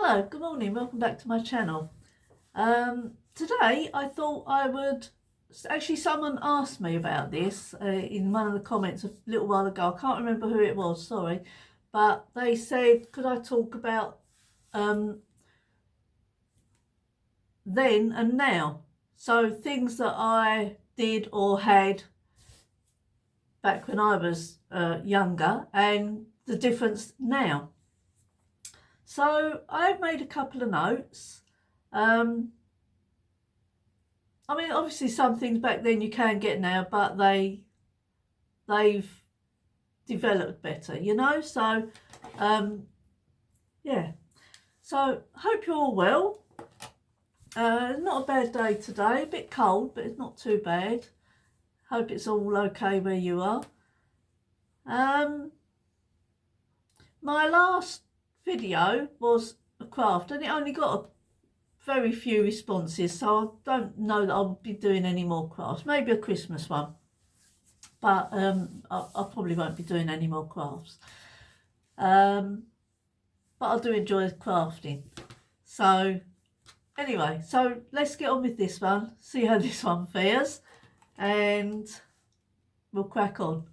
Hello, good morning, welcome back to my channel. Today I thought I would, actually someone asked me about this in one of the comments a little while ago. I can't remember who it was, sorry, but they said could I talk about then and now, so things that I did or had back when I was younger and the difference now. So I've made a couple of notes. I mean, obviously some things back then you can get now, but they've developed better, you know. So yeah. So hope you're all well. Not a bad day today. A bit cold, but it's not too bad. Hope it's all okay where you are. My last video was a craft, and it only got a very few responses, so I don't know that I'll be doing any more crafts. Maybe a Christmas one, but I probably won't be doing any more crafts. But I do enjoy crafting. So anyway, so let's get on with this one, see how this one fares, and we'll crack on.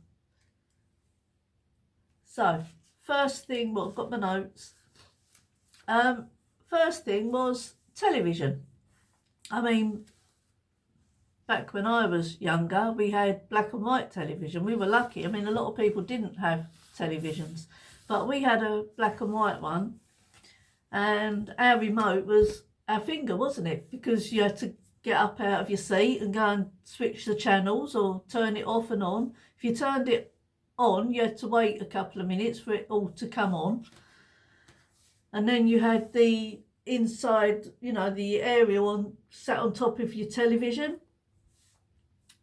So first thing, well, I've got my notes. First thing was television. I mean, back when I was younger, we had black and white television. We were lucky. I mean, a lot of people didn't have televisions, but we had a black and white one, and our remote was our finger, wasn't it? Because you had to get up out of your seat and go and switch the channels or turn it off and on. If you turned it on, you had to wait a couple of minutes for it all to come on. And then you had the inside, you know, the aerial sat on top of your television.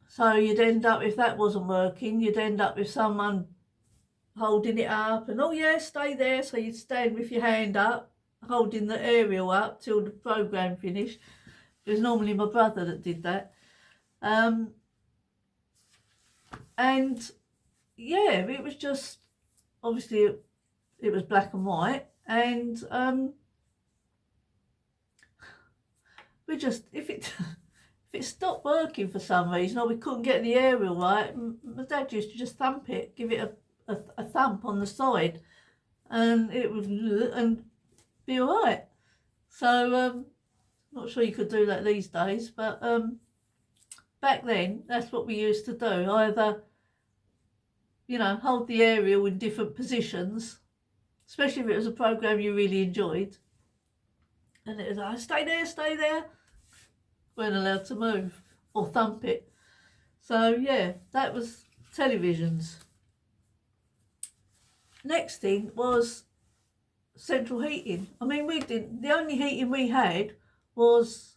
So you'd end up, if that wasn't working, you'd end up with someone holding it up and, oh yeah, stay there. So you'd stand with your hand up, holding the aerial up till the programme finished. It was normally my brother that did that. And yeah, it was just, obviously it was black and white. And we just, if it stopped working for some reason, or we couldn't get the aerial right, my dad used to just thump it, give it a thump on the side, and it would and be all right. So not sure you could do that these days, but back then that's what we used to do. Either, you know, hold the aerial in different positions, especially if it was a program you really enjoyed, and it was like, stay there, weren't allowed to move or thump it. So yeah, that was televisions. Next thing was central heating. I mean, the only heating we had was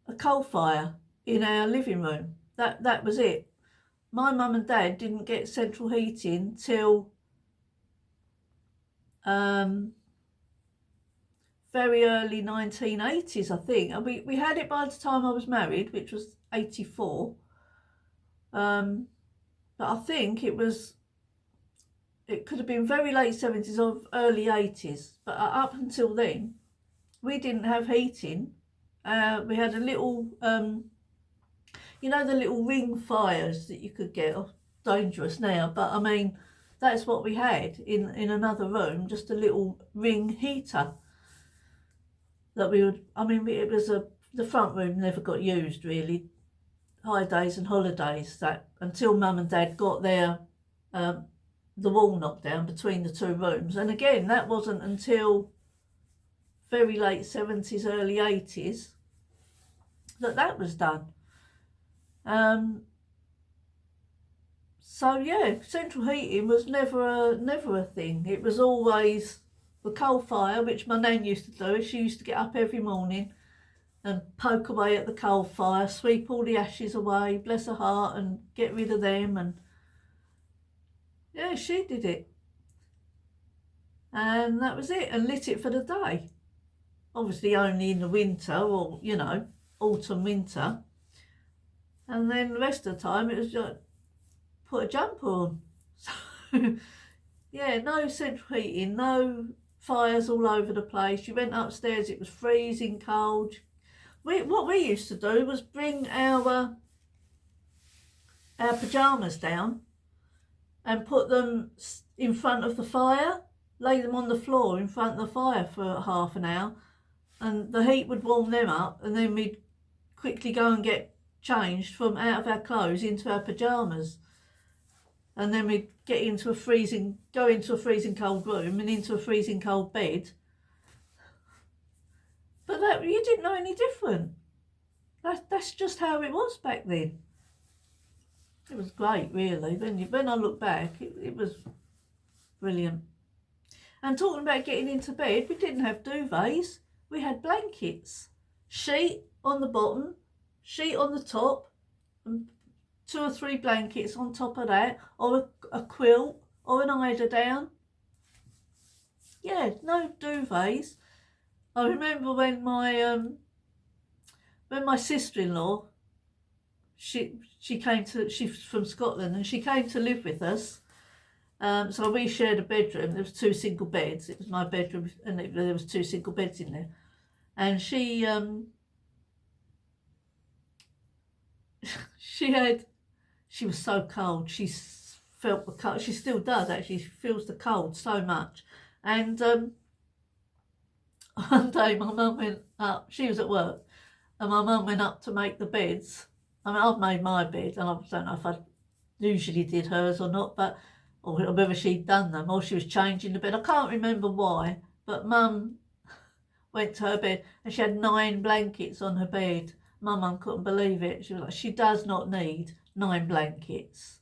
a coal fire in our living room. That was it. My mum and dad didn't get central heating till very early 1980s, I think. And we had it by the time I was married, which was 84. But I think it could have been very late 70s or early 80s. But up until then, we didn't have heating. We had a little, you know, the little ring fires that you could get, dangerous now, but I mean, that's what we had in another room, just a little ring heater that we would, I mean, it was the front room never got used really, high days and holidays, that until mum and dad got their, the wall knocked down between the two rooms. And again, that wasn't until very late 70s, early 80s that was done. So yeah, central heating was never a thing. It was always the coal fire, which my nan used to do. She used to get up every morning and poke away at the coal fire, sweep all the ashes away, bless her heart, and get rid of them. And yeah, she did it. And that was it, and lit it for the day. Obviously only in the winter, or, you know, autumn, winter. And then the rest of the time it was just put a jumper on. So yeah, no central heating, no fires all over the place. You went upstairs, it was freezing cold. What we used to do was bring our pyjamas down and put them in front of the fire, lay them on the floor in front of the fire for half an hour, and the heat would warm them up, and then we'd quickly go and get changed from out of our clothes into our pyjamas, and then we'd go into a freezing cold room and into a freezing cold bed. But that, you didn't know any different. That's just how it was back then. It was great, really. When I look back, it was brilliant. And talking about getting into bed, we didn't have duvets. We had blankets. Sheet on the bottom, sheet on the top, and 2 or 3 blankets on top of that, or a quilt, or an eider-down. Yeah, no duvets. I remember when my sister-in-law, she's from Scotland, and she came to live with us. So we shared a bedroom. There was 2 single beds. It was my bedroom, and there was 2 single beds in there. And she was so cold. She felt the cold. She still does actually. She feels the cold so much. And one day my mum went up. She was at work, and my mum went up to make the beds. I mean, I've made my bed, and I don't know if I usually did hers or not, or whether she'd done them, or she was changing the bed. I can't remember why, but Mum went to her bed, and she had 9 blankets on her bed. My mum couldn't believe it. She was like, she does not need 9 blankets.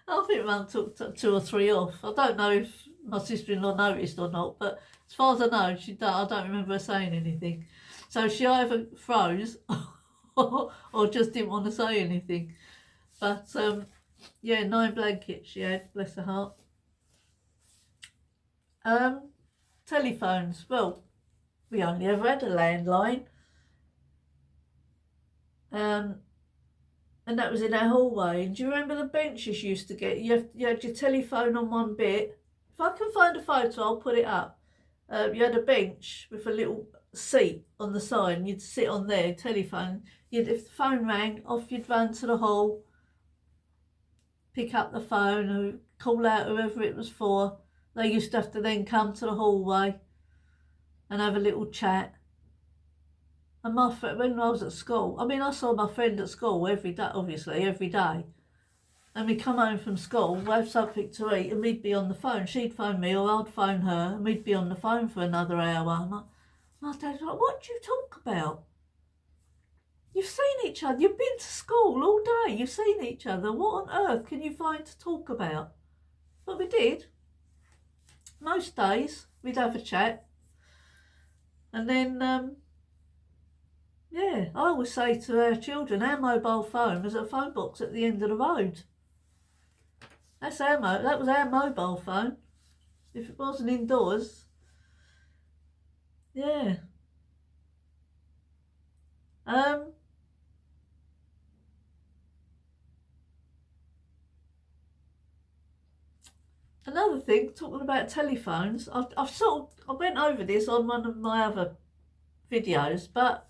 I think Mum took 2 or 3 off. I don't know if my sister-in-law noticed or not, but as far as I know, I don't remember her saying anything. So she either froze or just didn't want to say anything. But yeah, 9 blankets she had, bless her heart. Telephones, well, we only ever had a landline. And that was in our hallway. And do you remember the benches you used to get? You had your telephone on one bit. If I can find a photo, I'll put it up. You had a bench with a little seat on the side, and you'd sit on there, telephone. If the phone rang, off you'd run to the hall, pick up the phone, or call out whoever it was for. They used to have to then come to the hallway and have a little chat. And my friend, when I was at school, I mean, I saw my friend at school every day, obviously, every day. And we'd come home from school, we'd have something to eat, and we'd be on the phone. She'd phone me, or I'd phone her, and we'd be on the phone for another hour. And my dad's like, what do you talk about? You've seen each other. You've been to school all day. You've seen each other. What on earth can you find to talk about? But we did. Most days, we'd have a chat. And then, yeah, I always say to our children, our mobile phone was a phone box at the end of the road. That was our mobile phone. If it wasn't indoors, yeah. Another thing, talking about telephones, I went over this on one of my other videos, but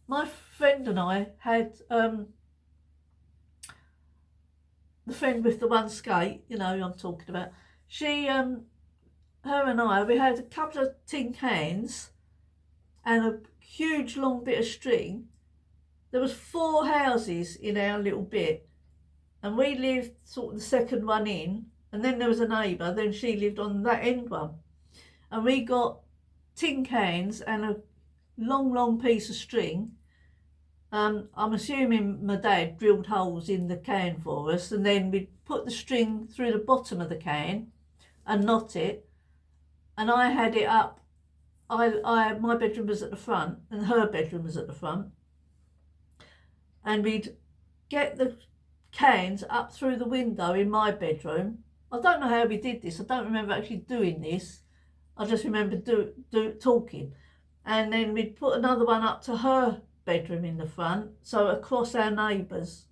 my friend and I had the friend with the one skate, you know who I'm talking about. She, her and I, we had a couple of tin cans and a huge long bit of string. There was 4 houses in our little bit, and we lived sort of the second one in, and then there was a neighbour, then she lived on that end one. And we got tin cans and a long piece of string. I'm assuming my dad drilled holes in the can for us, and then we'd put the string through the bottom of the can and knot it. And I had it up. My bedroom was at the front, and her bedroom was at the front. And we'd get the cans up through the window in my bedroom. I don't know how we did this. I don't remember actually doing this. I just remember talking. And then we'd put another one up to her bedroom in the front, so across our neighbours.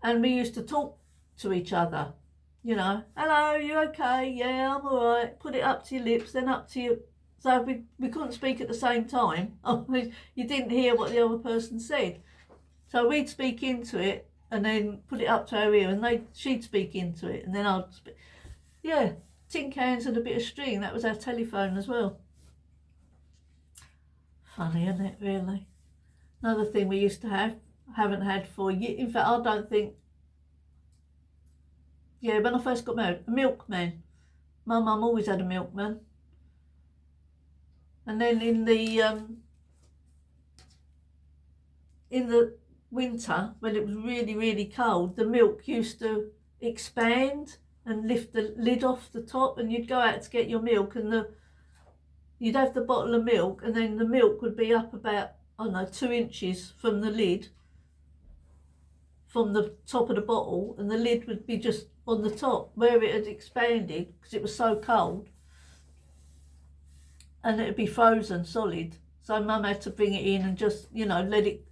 And we used to talk to each other. You know, hello, you okay? Yeah, I'm all right. Put it up to your lips, then up to your... So we couldn't speak at the same time. You didn't hear what the other person said. So we'd speak into it and then put it up to her ear, and she'd speak into it, and then I'd speak. Yeah, tin cans and a bit of string. That was our telephone as well. Funny, isn't it, really? Another thing we used to have, haven't had for years. In fact, I don't think... Yeah, when I first got married, a milkman. My mum always had a milkman. And then in the winter, when it was really, really cold, the milk used to expand and lift the lid off the top, and you'd go out to get your milk, and you'd have the bottle of milk, and then the milk would be up about, I don't know, 2 inches from the lid, from the top of the bottle, and the lid would be just on the top where it had expanded because it was so cold, and it would be frozen solid. So Mum had to bring it in and just, you know, let it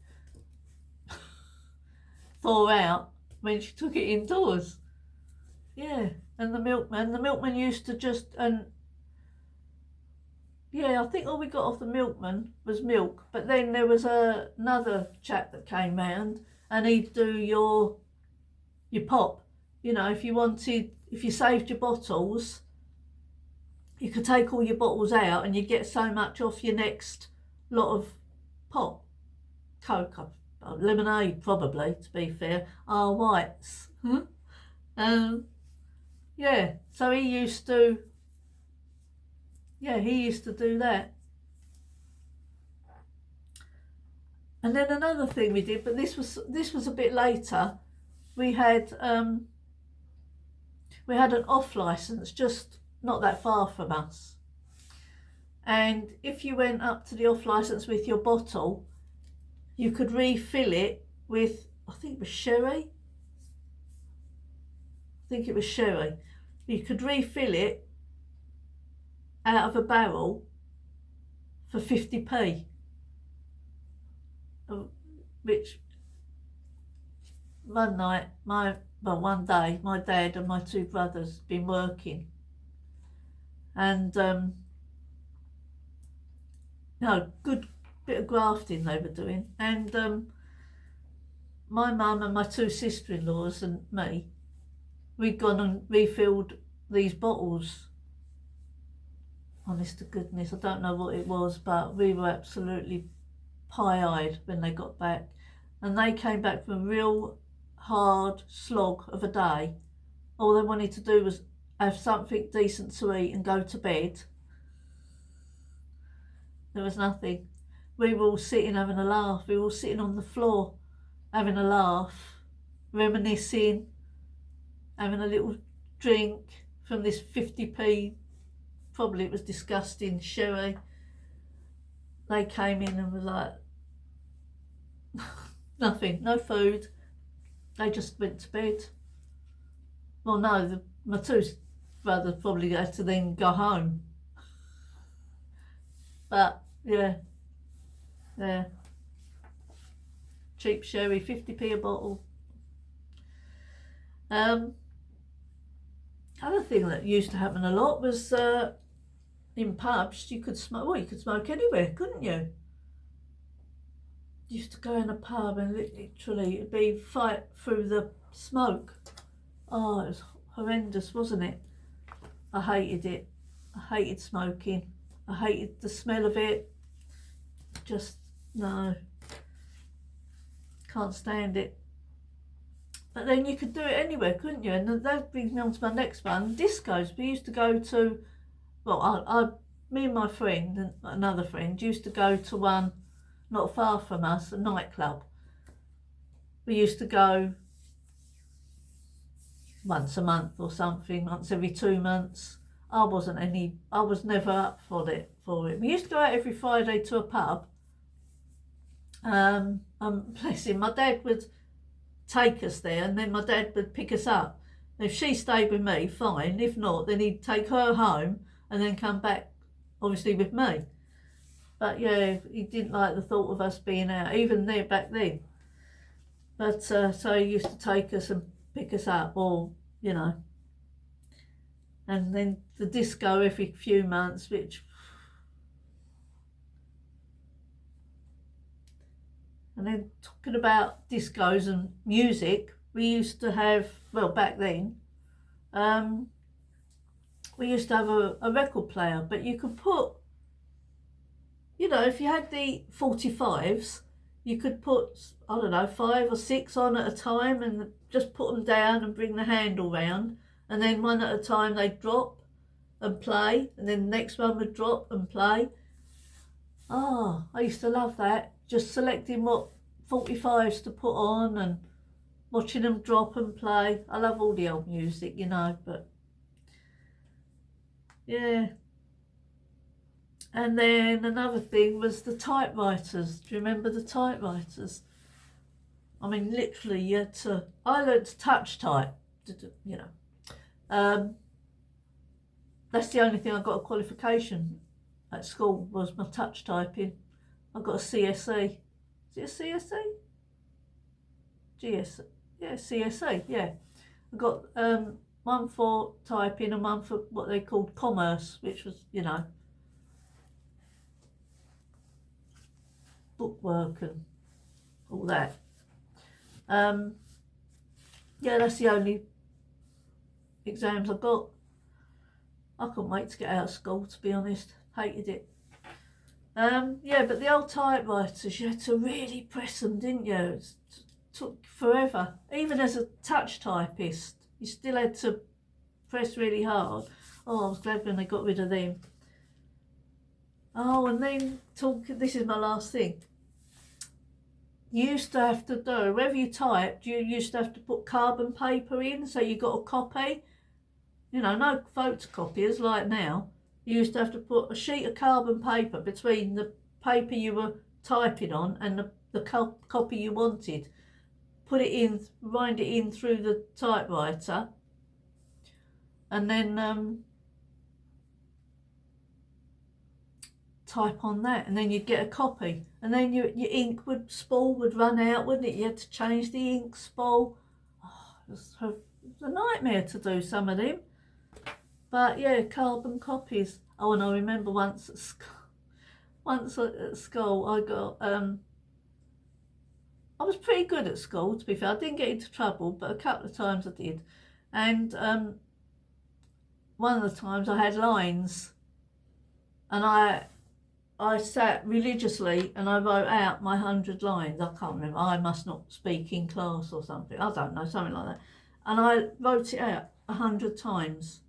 thaw out when she took it indoors. Yeah, and the milkman used to just, and yeah, I think all we got off the milkman was milk. But then there was another chap that came round, and he'd do your pop. You know, if you saved your bottles, you could take all your bottles out and you'd get so much off your next lot of pop. Coke, lemonade probably, to be fair. Whites. Yeah, so he used to do that. And then another thing we did, but this was a bit later. We had an off licence just not that far from us, and if you went up to the off licence with your bottle, you could refill it with, I think it was sherry. You could refill it out of a barrel for 50p, which one day my dad and my 2 brothers been working, and good bit of grafting they were doing, and my mum and my 2 sister-in-laws and me, we'd gone and refilled these bottles. Honest to goodness, I don't know what it was, but we were absolutely pie-eyed when they got back, and they came back from a real hard slog of a day. All they wanted to do was have something decent to eat and go to bed. There was nothing. We were all sitting having a laugh. We were all sitting on the floor having a laugh, reminiscing, having a little drink from this 50p, probably it was disgusting, sherry. They came in and were like, nothing, no food. They just went to bed. Well, no, my 2 brothers probably had to then go home. But yeah, cheap sherry, 50p a bottle. Other thing that used to happen a lot was in pubs, you could smoke. Well, you could smoke anywhere, couldn't you? You used to go in a pub and literally it'd be fight through the smoke. Oh, it was horrendous, wasn't it? I hated it. I hated smoking. I hated the smell of it. Just, no. Can't stand it. But then you could do it anywhere, couldn't you? And that brings me on to my next one. Discos. We used to go to, well, me and my friend and another friend used to go to one not far from us, a nightclub. We used to go once a month or something, once every 2 months. I was never up for it. We used to go out every Friday to a pub. Bless him, my dad would take us there, and then my dad would pick us up. If she stayed with me, fine. If not, then he'd take her home and then come back, obviously, with me. But yeah, he didn't like the thought of us being out, even there back then. But so he used to take us and pick us up, or, you know, and then the disco every few months, which. And then talking about discos and music, we used to have, well, back then, we used to have a record player, but you could put, you know, if you had the 45s, you could put, I don't know, 5 or 6 on at a time and just put them down and bring the handle round, and then one at a time they'd drop and play, and then the next one would drop and play. Oh, I used to love that, just selecting what 45s to put on and watching them drop and play. I love all the old music, you know, but yeah. And then another thing was the typewriters. Do you remember the typewriters? I mean, literally, you had to. I learned to touch type. You know, that's the only thing I got a qualification at school was my touch typing. I got a CSE. Is it a CSE? GS. Yeah, CSE. Yeah, I got one for typing and one for what they called commerce, which was, you know, bookwork and all that. Yeah, that's the only exams I got. I couldn't wait to get out of school, to be honest. Hated it. Yeah, but the old typewriters, you had to really press them, didn't you? It took forever. Even as a touch typist, you still had to press really hard. Oh, I was glad when they got rid of them. Oh, and then this is my last thing. You used to have to do, wherever you typed, you used to have to put carbon paper in, so you got a copy. You know, no photocopiers like now. You used to have to put a sheet of carbon paper between the paper you were typing on and the copy you wanted. Put it in, wind it in through the typewriter, and then type on that, and then you'd get a copy, and then your ink spool would run out, wouldn't it? You had to change the ink spool. Oh, it was a nightmare to do some of them. But yeah, carbon copies. Oh, and I remember once at school I got I was pretty good at school, to be fair. I didn't get into trouble, but a couple of times I did. And one of the times I had lines, and I sat religiously and I wrote out my 100 lines. I can't remember. I must not speak in class or something. I don't know, something like that. And I wrote it out 100 times.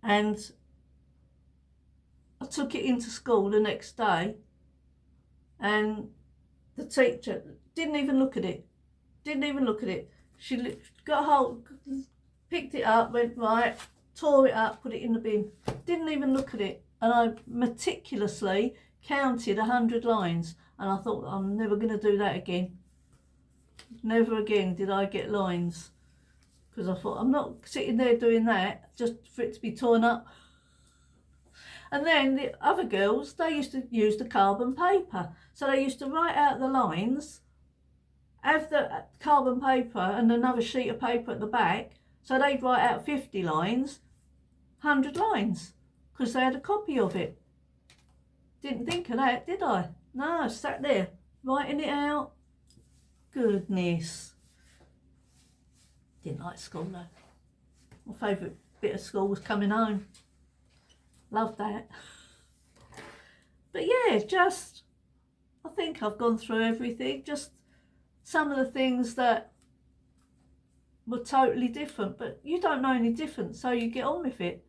And I took it into school the next day, and the teacher didn't even look at it. She got hold, picked it up, went right, tore it up, put it in the bin. Didn't even look at it. And I meticulously counted 100 lines, and I thought, I'm never going to do that again. Never again did I get lines, because I thought, I'm not sitting there doing that just for it to be torn up. And then the other girls, they used to use the carbon paper. So they used to write out the lines, have the carbon paper and another sheet of paper at the back. So they'd write out 50 lines, 100 lines, because they had a copy of it. Didn't think of that, did I? No, I sat there writing it out. Goodness. Didn't like school though. My favourite bit of school was coming home. Loved that. But yeah, just, I think I've gone through everything. Just some of the things that were totally different, but you don't know any different, so you get on with it.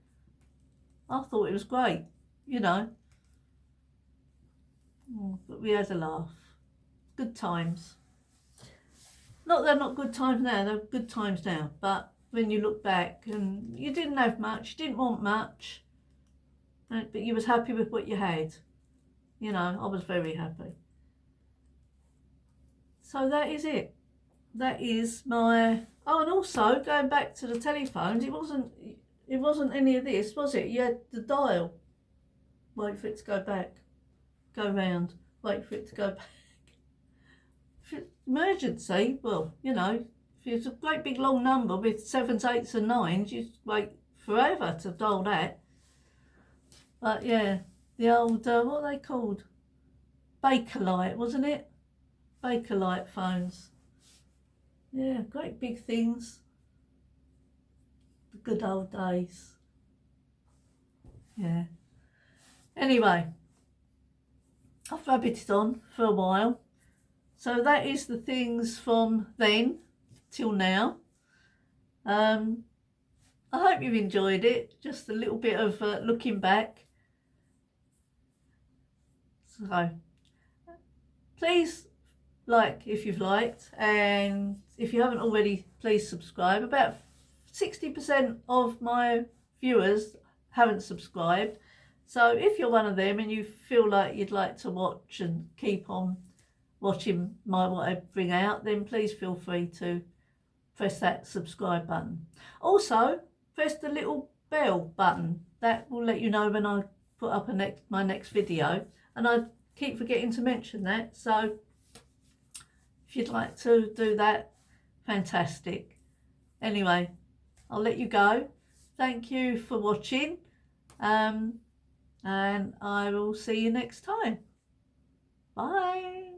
I thought it was great, you know. But we had a laugh. Good times. Not they're not good times now, they're good times now, but when you look back, and you didn't have much, you didn't want much, but you was happy with what you had. You know, I was very happy. So that is it. That is my, oh, and also going back to the telephones, it wasn't any of this, was it? You had the dial, wait for it to go back, go round, wait for it to go back. If it's emergency, well, you know, If it's a great big long number with 7s, 8s and 9s, you wait forever to dial that. But yeah, the old, what are they called? Bakelite, wasn't it? Bakelite phones. Yeah, great big things. The good old days. Yeah. Anyway, I've rabbited on for a while. So that is the things from then till now. I hope you've enjoyed it. Just a little bit of looking back. So please like if you've liked, and if you haven't already, please subscribe. About 60% of my viewers haven't subscribed. So if you're one of them and you feel like you'd like to watch and keep on watching what I bring out, then please feel free to press that subscribe button. Also, press the little bell button. That will let you know when I put up my next video. And I keep forgetting to mention that. So if you'd like to do that, fantastic. Anyway, I'll let you go. Thank you for watching. And I will see you next time. Bye.